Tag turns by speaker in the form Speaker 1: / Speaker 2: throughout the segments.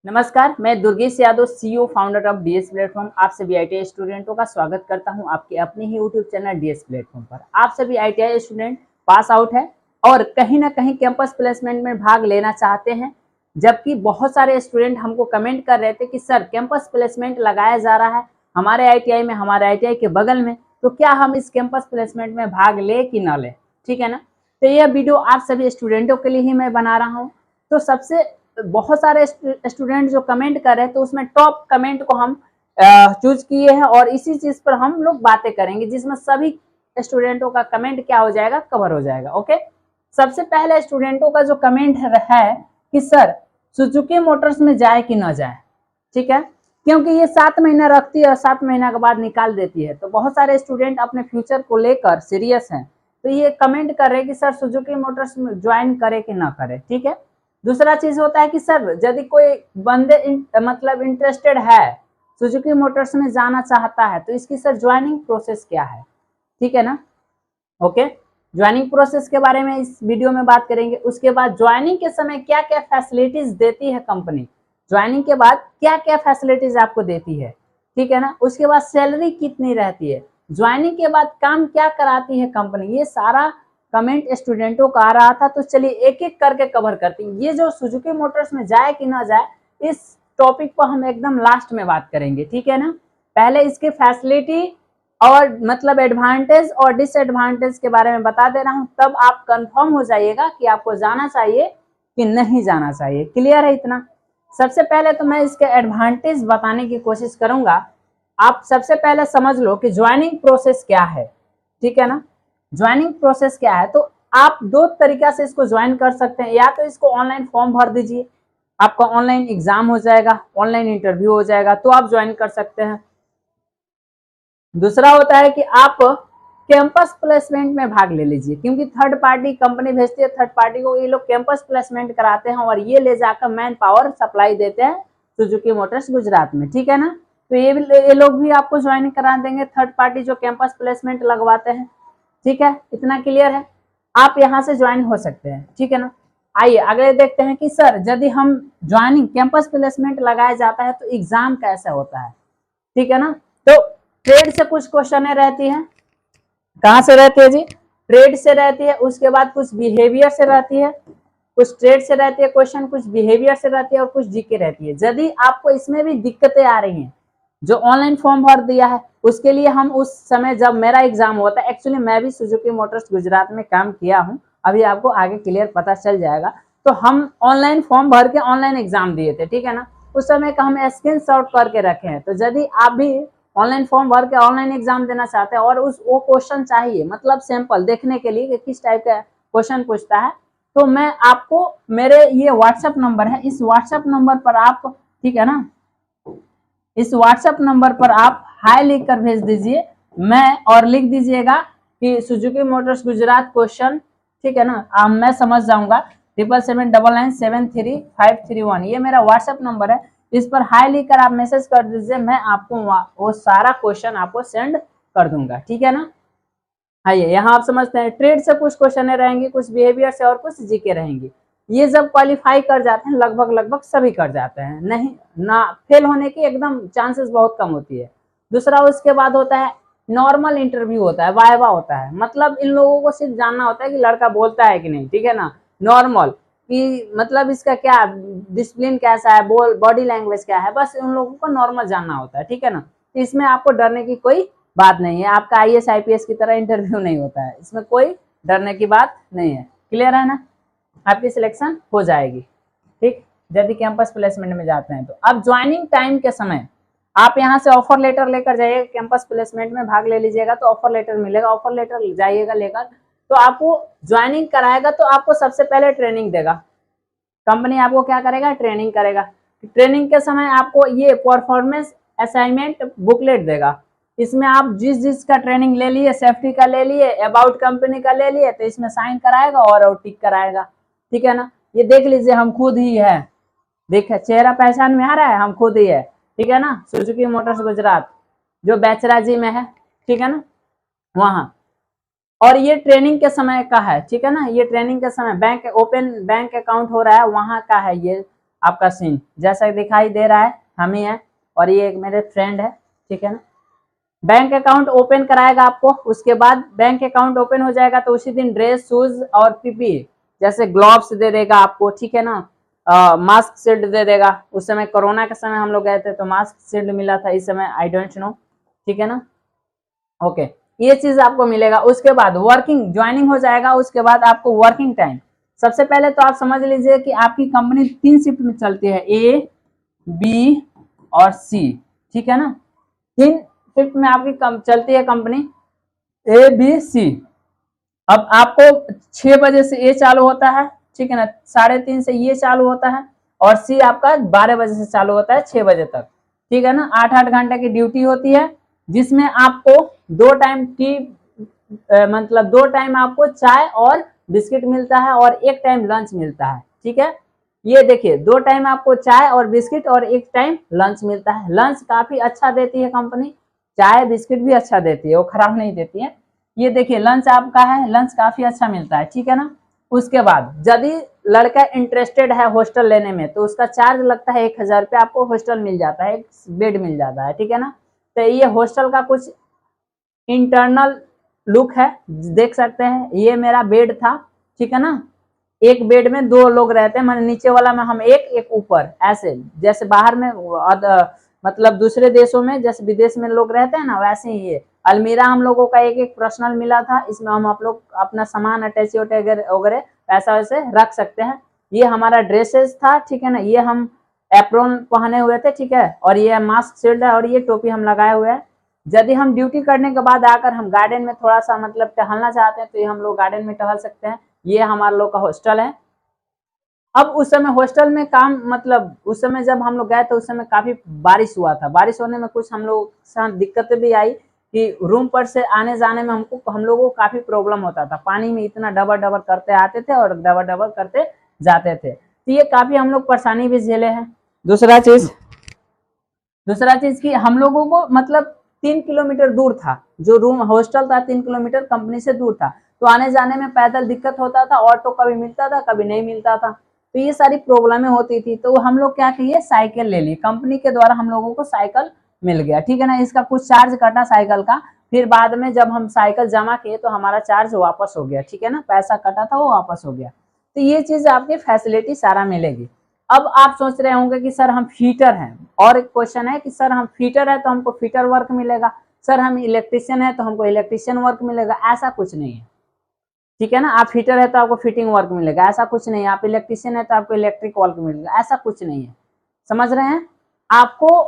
Speaker 1: नमस्कार, मैं Durgesh Yadav CEO founder of DS platform आप सभी आईटीआई स्टूडेंटों का स्वागत करता हूं आपके अपने ही यूट्यूब चैनल डीएस प्लेटफॉर्म पर। आप सभी आईटीआई स्टूडेंट पास आउट है और कहीं ना कहीं कैंपस प्लेसमेंट में भाग लेना चाहते हैं, जबकि बहुत सारे स्टूडेंट हमको कमेंट कर रहे थे कि सर कैंपस प्लेसमेंट लगाया जा रहा है हमारे आईटीआई में, हमारे आईटीआई के बगल में, तो क्या हम इस कैंपस प्लेसमेंट में भाग ले कि ना ले। ठीक है ना। तो यह वीडियो आप सभी स्टूडेंटों के लिए ही मैं बना रहा हूँ। तो सबसे बहुत सारे स्टूडेंट जो कमेंट कर रहे हैं, तो उसमें टॉप कमेंट को हम चूज किए हैं और इसी चीज पर हम लोग बातें करेंगे, जिसमें सभी स्टूडेंटों का कमेंट क्या हो जाएगा, कवर हो जाएगा। ओके, सबसे पहले स्टूडेंटों का जो कमेंट है कि सर सुजुकी मोटर्स में जाए कि ना जाए। ठीक है, क्योंकि ये 7 महीना रखती है और 7 महीना के बाद निकाल देती है, तो बहुत सारे स्टूडेंट अपने फ्यूचर को लेकर सीरियस हैं, तो ये कमेंट कर रहे हैं कि सर सुजुकी मोटर्स में ज्वाइन करे कि ना करे। ठीक है, दूसरा चीज होता है कि सर यदि कोई बंदे मतलब इंटरेस्टेड है, सुजुकी मोटर्स में जाना चाहता है, तो इसकी सर ज्वाइनिंग प्रोसेस क्या है। ठीक है ना। ओके, ज्वाइनिंग प्रोसेस के बारे में इस वीडियो में बात करेंगे। उसके बाद ज्वाइनिंग के समय क्या क्या फैसिलिटीज देती है कंपनी, ज्वाइनिंग के बाद क्या क्या फैसिलिटीज आपको देती है। ठीक है ना। उसके बाद सैलरी कितनी रहती है, ज्वाइनिंग के बाद काम क्या कराती है कंपनी, ये सारा कमेंट स्टूडेंटों का आ रहा था। तो चलिए एक एक करके कवर करते हैं। ये जो सुजुकी मोटर्स में जाए कि ना जाए, इस टॉपिक पर हम एकदम लास्ट में बात करेंगे। ठीक है ना। पहले इसकी फैसिलिटी और मतलब एडवांटेज और डिसएडवांटेज के बारे में बता दे रहा हूं, तब आप कंफर्म हो जाइएगा कि आपको जाना चाहिए कि नहीं जाना चाहिए। क्लियर है इतना। सबसे पहले तो मैं इसके एडवांटेज बताने की कोशिश करूंगा। आप सबसे पहले समझ लो कि ज्वाइनिंग प्रोसेस क्या है। ठीक है ना। ज्वाइनिंग प्रोसेस क्या है, तो आप दो तरीका से इसको ज्वाइन कर सकते हैं। या तो इसको ऑनलाइन फॉर्म भर दीजिए, आपका ऑनलाइन एग्जाम हो जाएगा, ऑनलाइन इंटरव्यू हो जाएगा, तो आप ज्वाइन कर सकते हैं। दूसरा होता है कि आप कैंपस प्लेसमेंट में भाग ले लीजिए, क्योंकि थर्ड पार्टी कंपनी भेजती है, थर्ड पार्टी को ये लोग कैंपस प्लेसमेंट कराते हैं और ये ले जाकर मैन पावर सप्लाई देते हैं सुजुकी मोटर्स गुजरात में। ठीक है ना। तो ये लोग भी आपको ज्वाइन करा देंगे, थर्ड पार्टी जो कैंपस प्लेसमेंट लगवाते हैं। ठीक है, इतना क्लियर है। आप यहाँ से ज्वाइन हो सकते हैं। ठीक है ना। आइए आगे देखते हैं कि सर यदि हम ज्वाइनिंग कैंपस प्लेसमेंट लगाया जाता है तो एग्जाम कैसे होता है। ठीक है ना। तो ट्रेड से कुछ क्वेश्चन रहती है। कहाँ से रहती है जी, ट्रेड से रहती है। उसके बाद कुछ बिहेवियर से रहती है, कुछ ट्रेड से रहती है क्वेश्चन, कुछ बिहेवियर से रहती है और कुछ जीके रहती है। यदि आपको इसमें भी दिक्कतें आ रही हैं, जो ऑनलाइन फॉर्म भर दिया है उसके लिए हम उस समय जब मेरा एग्जाम हुआ था, एक्चुअली मैं भी सुजुकी मोटर्स गुजरात में काम किया हूं, अभी आपको आगे क्लियर पता चल जाएगा। तो हम ऑनलाइन फॉर्म भर के ऑनलाइन एग्जाम दिए थे। ठीक है ना। उस समय का हम स्क्रीन शॉट करके रखे हैं। तो यदि आप भी ऑनलाइन फॉर्म भर के ऑनलाइन एग्जाम देना चाहते हैं और वो क्वेश्चन चाहिए, मतलब सैंपल देखने के लिए कि किस टाइप का क्वेश्चन पूछता है, तो मैं आपको मेरे ये व्हाट्सएप नंबर है, इस व्हाट्सएप नंबर पर आप, ठीक है ना, इस व्हाट्सएप नंबर पर आप हाई लिख कर भेज दीजिए, मैं और लिख दीजिएगा कि सुजुकी मोटर्स गुजरात क्वेश्चन। ठीक है ना। मैं समझ जाऊंगा। 7799973531 ये मेरा व्हाट्सएप नंबर है। इस पर हाई लिख कर आप मैसेज कर दीजिए, मैं आपको वो सारा क्वेश्चन आपको सेंड कर दूंगा। ठीक है ना। आइए यहाँ आप समझते हैं, ट्रेड से कुछ क्वेश्चन रहेंगे, कुछ बिहेवियर से और कुछ जीके रहेंगी। ये जब क्वालिफाई कर जाते हैं, लगभग सभी कर जाते हैं, नहीं ना फेल होने की एकदम चांसेस बहुत कम होती है। दूसरा उसके बाद होता है नॉर्मल इंटरव्यू होता है, वाइवा होता है। मतलब इन लोगों को सिर्फ जानना होता है कि लड़का बोलता है कि नहीं। ठीक है ना। नॉर्मल कि मतलब इसका क्या डिसिप्लिन कैसा है, बॉडी लैंग्वेज क्या है, बस उन लोगों को नॉर्मल जानना होता है। ठीक है ना। तो इसमें आपको डरने की कोई बात नहीं है। आपका आईएएस आईपीएस की तरह इंटरव्यू नहीं होता है, इसमें कोई डरने की बात नहीं है। क्लियर है ना। आपकी सिलेक्शन हो जाएगी। ठीक, यदि कैंपस प्लेसमेंट में जाते हैं तो। अब ज्वाइनिंग टाइम के समय आप यहाँ से ऑफर लेटर लेकर जाइए, कैंपस प्लेसमेंट में भाग ले लीजिएगा तो ऑफर लेटर मिलेगा, ऑफर लेटर जाइएगा लेकर, तो आपको ज्वाइनिंग कराएगा तो आपको सबसे पहले ट्रेनिंग देगा कंपनी। आपको क्या करेगा, ट्रेनिंग करेगा। ट्रेनिंग के समय आपको ये परफॉर्मेंस असाइनमेंट बुकलेट देगा। इसमें आप जिस जिस का ट्रेनिंग ले लिए, सेफ्टी का ले लिए, अबाउट कंपनी का ले लिए, तो इसमें साइन कराएगा और टिक कराएगा। ठीक है ना। ये देख लीजिए, हम खुद ही है, देखिए चेहरा पहचान में आ रहा है, हम खुद ही है। ठीक है ना। सुजुकी मोटर्स गुजरात जो बेचराजी में है। ठीक है ना, वहां। और ये ट्रेनिंग के समय का है। ठीक है ना। ये ट्रेनिंग के समय बैंक ओपन बैंक अकाउंट हो रहा है, वहां का है ये। आपका सीन जैसा दिखाई दे रहा है हम ही है और ये एक मेरे फ्रेंड है, ठीक है ना। बैंक अकाउंट ओपन कराएगा आपको, उसके बाद बैंक अकाउंट ओपन हो जाएगा तो उसी दिन ड्रेस, शूज और पीपी जैसे ग्लोव्स दे देगा आपको, ठीक है ना। मास्क शील्ड दे देगा। उस समय कोरोना के समय हम लोग गए थे तो मास्क शील्ड मिला था, इस समय आई डोंट नो, ठीक है ना। ओके, ये चीज आपको मिलेगा। उसके बाद वर्किंग ज्वाइनिंग हो जाएगा। उसके बाद आपको वर्किंग टाइम, सबसे पहले तो आप समझ लीजिए कि आपकी कंपनी 3 शिफ्ट में चलती है, ए, बी और सी, ठीक है ना। 3 शिफ्ट में आपकी चलती है कंपनी, ए, बी, सी। अब आपको 6 बजे से ए चालू होता है, ठीक है ना, 3:30 से ये चालू होता है और सी आपका 12 बजे से चालू होता है 6 बजे तक, ठीक है ना। 8-8 घंटे की ड्यूटी होती है, जिसमें आपको 2 टाइम टी मतलब 2 टाइम आपको चाय और बिस्किट मिलता है और 1 टाइम लंच मिलता है, ठीक है। ये देखिए 2 टाइम आपको चाय और बिस्किट और 1 टाइम लंच मिलता है। लंच काफी अच्छा देती है कंपनी, चाय बिस्किट भी अच्छा देती है, वो खराब नहीं देती है। ये देखिए लंच आपका है, लंच काफी अच्छा मिलता है, ठीक है ना। उसके बाद यदि लड़का इंटरेस्टेड है हॉस्टल लेने में तो उसका चार्ज लगता है 1000 रुपये, आपको हॉस्टल मिल जाता है, एक बेड मिल जाता है, ठीक है ना। तो ये हॉस्टल का कुछ इंटरनल लुक है, देख सकते हैं। ये मेरा बेड था, ठीक है ना। एक बेड में 2 लोग रहते हैं, मैंने नीचे वाला में हम एक ऊपर, ऐसे जैसे बाहर में मतलब दूसरे देशों में जैसे विदेश में लोग रहते हैं ना, वैसे ही ये अलमीरा हम लोगों का एक पर्सनल मिला था। इसमें हम आप लोग अपना सामान अटैची वगैरह ऐसा वैसे रख सकते हैं। ये हमारा ड्रेसेस था, ठीक है ना। ये हम एप्रोन पहने हुए थे, ठीक है, और ये मास्क शील्ड है और ये टोपी हम लगाए हुए हैं। यदि हम ड्यूटी करने के बाद आकर हम गार्डन में थोड़ा सा मतलब टहलना चाहते हैं तो ये हम लोग गार्डन में टहल सकते हैं। ये हमारे लोग का हॉस्टल है। अब उस समय हॉस्टल में काम मतलब उस समय जब हम लोग गए तो उस समय काफी बारिश हुआ था। बारिश होने में कुछ हम लोग साथ दिक्कतें भी आई कि रूम पर से आने जाने में हम लोगों को काफी प्रॉब्लम होता था। पानी में इतना डबर डबर करते आते थे और डबर डबर करते जाते थे, तो ये काफी हम लोग परेशानी भी झेले हैं। दूसरा चीज की हम लोगों को मतलब 3 किलोमीटर दूर था, जो रूम हॉस्टल था 3 किलोमीटर कंपनी से दूर था, तो आने जाने में पैदल दिक्कत होता था। ऑटो कभी मिलता था कभी नहीं मिलता था, तो ये सारी प्रॉब्लमें होती थी। तो हम लोग क्या किए, साइकिल ले ली, कंपनी के द्वारा हम लोगों को साइकिल मिल गया, ठीक है ना। इसका कुछ चार्ज कटा साइकिल का, फिर बाद में जब हम साइकिल जमा किए तो हमारा चार्ज वापस हो गया, ठीक है ना। पैसा कटा था वो वापस हो गया। तो ये चीज आपकी फैसिलिटी सारा मिलेगी। अब आप सोच रहे होंगे कि सर हम फीटर हैं, और एक क्वेश्चन है कि सर हम फीटर है तो हमको फीटर वर्क मिलेगा, सर हम इलेक्ट्रिशियन है तो हमको इलेक्ट्रिशियन वर्क मिलेगा। ऐसा कुछ नहीं है, ठीक है ना। आप फीटर है तो आपको फिटिंग वर्क मिलेगा, ऐसा कुछ नहीं है। आप इलेक्ट्रिशियन है तो आपको इलेक्ट्रिक वर्क मिलेगा, ऐसा कुछ नहीं है। समझ रहे हैं। आपको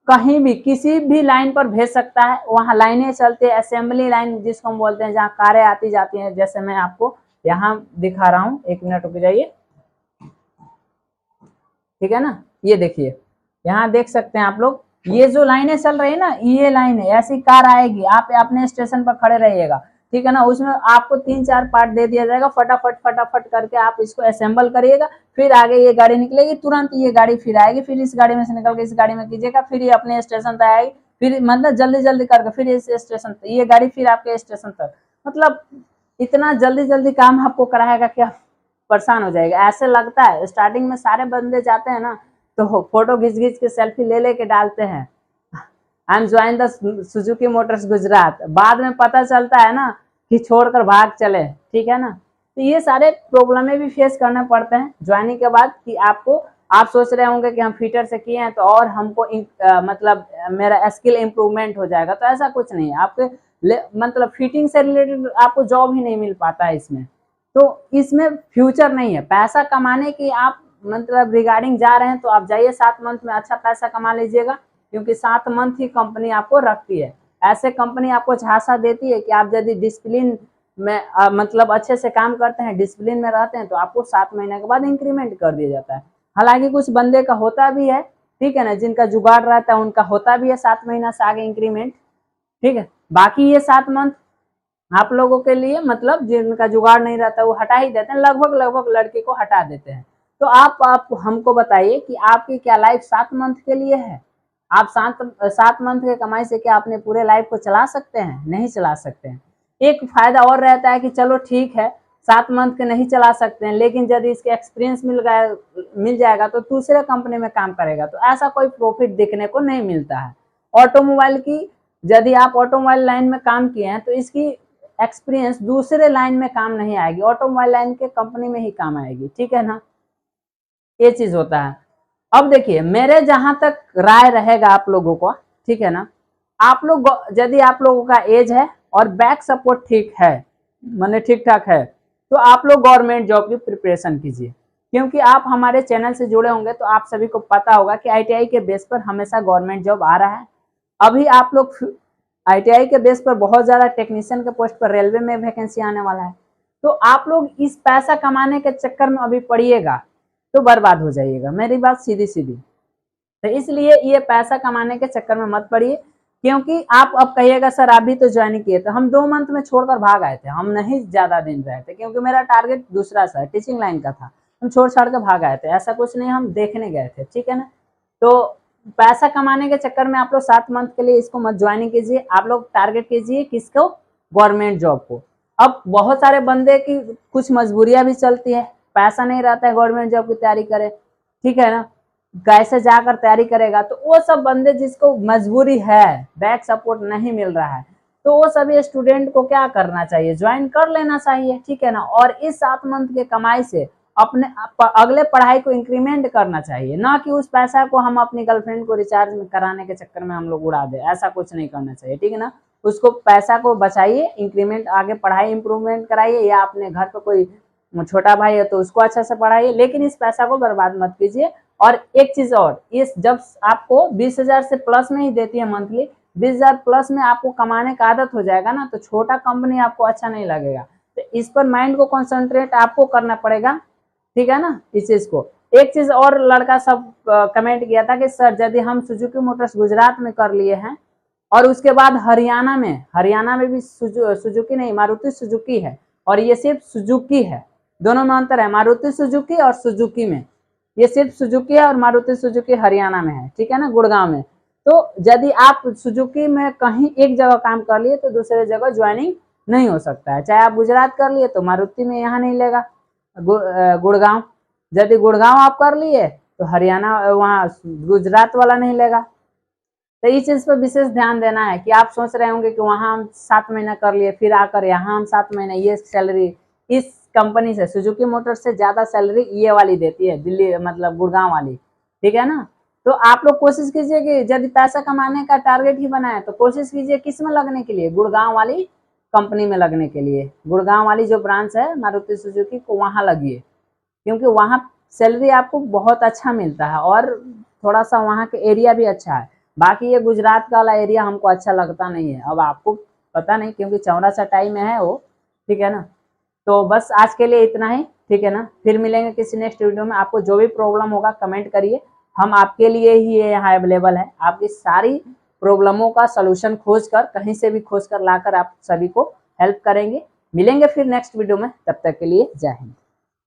Speaker 1: कहीं भी किसी भी लाइन पर भेज सकता है, वहां लाइनें चलती है, असेंबली लाइन जिसको हम बोलते हैं, जहाँ कारें आती जाती हैं। जैसे मैं आपको यहाँ दिखा रहा हूँ, 1 मिनट रुक जाइए, ठीक है ना। ये देखिए यहाँ देख सकते हैं आप लोग, ये जो लाइनें चल रही है ना, ये लाइन है। ऐसी कार आएगी, आप अपने स्टेशन पर खड़े रहिएगा, ठीक है ना। उसमें आपको 3-4 पार्ट दे दिया जाएगा, फटाफट फटाफट करके आप इसको असेंबल करिएगा। फिर आगे ये गाड़ी निकलेगी, तुरंत ये गाड़ी फिर आएगी, फिर इस गाड़ी में से निकल के इस गाड़ी में कीजिएगा, फिर ये अपने स्टेशन तक आएगी, फिर मतलब जल्दी जल्दी करके फिर इस स्टेशन तक ये गाड़ी फिर आपके स्टेशन तक। मतलब इतना जल्दी जल्दी काम आपको कराएगा, क्या परेशान हो जाएगा। ऐसे लगता है स्टार्टिंग में सारे बंदे जाते हैं ना तो फोटो खींच के सेल्फी ले लेके डालते हैं, I am join the Suzuki Motors Gujarat. बाद में पता चलता है ना कि छोड़कर भाग चले, ठीक है ना। तो ये सारे प्रॉब्लमें भी फेस करने पड़ते हैं ज्वाइनिंग के बाद। कि आपको आप सोच रहे होंगे कि हम फीटर से किए हैं तो और हमको मतलब मेरा स्किल इम्प्रूवमेंट हो जाएगा, तो ऐसा कुछ नहीं है। आपके मतलब फिटिंग से रिलेटेड आपको जॉब ही नहीं मिल पाता है इसमें, तो इसमें फ्यूचर नहीं है। पैसा कमाने की आप मतलब रिगार्डिंग जा रहे हैं तो आप जाइए, 7 मंथ में अच्छा पैसा कमा लीजिएगा, क्योंकि 7 मंथ ही कंपनी आपको रखती है। ऐसे कंपनी आपको झांसा देती है कि आप यदि डिसिप्लिन में मतलब अच्छे से काम करते हैं, डिसिप्लिन में रहते हैं, तो आपको 7 महीने के बाद इंक्रीमेंट कर दिया जाता है। हालांकि कुछ बंदे का होता भी है, ठीक है ना, जिनका जुगाड़ रहता है उनका होता भी है 7 महीना से आगे इंक्रीमेंट, ठीक है। बाकी ये 7 मंथ आप लोगों के लिए मतलब जिनका जुगाड़ नहीं रहता वो हटा ही देते हैं, लगभग लड़के को हटा देते हैं। तो आप हमको बताइए कि आपकी क्या लाइफ 7 मंथ के लिए है। आप 7 मंथ के कमाई से क्या अपने पूरे लाइफ को चला सकते हैं? नहीं चला सकते हैं। एक फायदा और रहता है कि चलो ठीक है 7 मंथ के नहीं चला सकते हैं, लेकिन यदि इसके एक्सपीरियंस मिल जाएगा तो दूसरे कंपनी में काम करेगा। तो ऐसा कोई प्रॉफिट देखने को नहीं मिलता है। ऑटोमोबाइल की यदि आप ऑटोमोबाइल लाइन में काम किए हैं तो इसकी एक्सपीरियंस दूसरे लाइन में काम नहीं आएगी, ऑटोमोबाइल लाइन के कंपनी में ही काम आएगी, ठीक है ना। ये चीज होता है। अब देखिए मेरे जहां तक राय रहेगा आप लोगों को, ठीक है ना, आप लोग यदि आप लोगों का एज है और बैक सपोर्ट ठीक है, माने ठीक ठाक है, तो आप लोग गवर्नमेंट जॉब की प्रिपरेशन कीजिए। क्योंकि आप हमारे चैनल से जुड़े होंगे तो आप सभी को पता होगा कि ITI के बेस पर हमेशा गवर्नमेंट जॉब आ रहा है। अभी आप लोग ITI के बेस पर बहुत ज्यादा टेक्नीशियन के पोस्ट पर रेलवे में वैकेंसी आने वाला है। तो आप लोग इस पैसा कमाने के चक्कर में अभी पड़िएगा तो बर्बाद हो जाइएगा, मेरी बात सीधी सीधी। तो इसलिए ये पैसा कमाने के चक्कर में मत पड़िए, क्योंकि आप अब कहिएगा सर अभी तो ज्वाइन किए थे, हम 2 मंथ में छोड़कर भाग आए थे, हम नहीं ज्यादा दिन रहे थे, क्योंकि मेरा टारगेट दूसरा सा टीचिंग लाइन का था, हम छोड़ छाड़ के भाग आए थे, ऐसा कुछ नहीं, हम देखने गए थे, ठीक है ना। तो पैसा कमाने के चक्कर में आप लोग 7 मंथ के लिए इसको मत ज्वाइन कीजिए, आप लोग टारगेट कीजिए किसको, गवर्नमेंट जॉब को। अब बहुत सारे बंदे की कुछ मजबूरियां भी चलती है, पैसा नहीं रहता है गवर्नमेंट जॉब की तैयारी करे, ठीक है ना, कैसे जाकर तैयारी करेगा। तो वो सब बंदे जिसको मजबूरी है, बैक सपोर्ट नहीं मिल रहा है, तो वो सभी स्टूडेंट को क्या करना चाहिए, ज्वाइन कर लेना चाहिए, ठीक है ना। और इस 7 मंथ के कमाई से अपने अगले पढ़ाई को इंक्रीमेंट करना चाहिए, ना कि उस पैसा को हम अपनी गर्लफ्रेंड को रिचार्ज कराने के चक्कर में हम लोग उड़ा दे, ऐसा कुछ नहीं करना चाहिए, ठीक है ना। उसको पैसा को बचाइए, इंक्रीमेंट आगे पढ़ाई इंप्रूवमेंट कराइए, या अपने घर पे कोई छोटा भाई है तो उसको अच्छा से पढ़ाइए, लेकिन इस पैसा को बर्बाद मत कीजिए। और एक चीज और, इस जब आपको 20,000 से प्लस में ही देती है मंथली, 20,000 प्लस में आपको कमाने का आदत हो जाएगा ना, तो छोटा कंपनी आपको अच्छा नहीं लगेगा। तो इस पर माइंड को कंसंट्रेट आपको करना पड़ेगा, ठीक है ना, इस चीज को। एक चीज और लड़का सब कमेंट किया था कि सर यदि हम सुजुकी मोटर्स गुजरात में कर लिए हैं और उसके बाद हरियाणा में भी सुजुकी नहीं, मारुति सुजुकी है, और ये सिर्फ सुजुकी है, दोनों में अंतर है, मारुति सुजुकी और सुजुकी में, ये सिर्फ सुजुकी है और मारुति सुजुकी हरियाणा में है, ठीक है ना, गुड़गांव में। तो यदि आप सुजुकी में कहीं एक जगह काम कर लिए तो दूसरे जगह ज्वाइनिंग नहीं हो सकता है, चाहे आप गुजरात कर लिए तो मारुति में यहाँ नहीं लेगा, गुड़गांव, यदि गुड़गांव आप कर लिए तो हरियाणा वहाँ गुजरात वाला नहीं लेगा। तो इस चीज पर विशेष ध्यान देना है कि आप सोच रहे होंगे कि वहां हम 7 महीना कर लिए, फिर आकर यहाँ हम 7 महीने, ये सैलरी इस कंपनी से, सुजुकी मोटर्स से ज्यादा सैलरी ये वाली देती है, दिल्ली मतलब गुड़गांव वाली, ठीक है ना। तो आप लोग कोशिश कीजिए कि यदि पैसा कमाने का टारगेट ही बनाए तो कोशिश कीजिए किस में लगने के लिए, गुड़गांव वाली कंपनी में लगने के लिए, गुड़गांव वाली जो ब्रांच है मारुति सुजुकी को, वहां लगिए, क्योंकि वहां सैलरी आपको बहुत अच्छा मिलता है और थोड़ा सा वहां के एरिया भी अच्छा है। बाकी ये गुजरात का वाला एरिया हमको अच्छा लगता नहीं है, अब आपको पता नहीं, क्योंकि चौरा चटाई में है वो, ठीक है ना। तो बस आज के लिए इतना ही, ठीक है ना, फिर मिलेंगे किसी नेक्स्ट वीडियो में। आपको जो भी प्रॉब्लम होगा कमेंट करिए, हम आपके लिए ही यहाँ अवेलेबल है, आपकी सारी प्रॉब्लमों का सलूशन खोज कर, कहीं से भी खोज कर लाकर आप सभी को हेल्प करेंगे। मिलेंगे फिर नेक्स्ट वीडियो में, तब तक के लिए जय हिंद।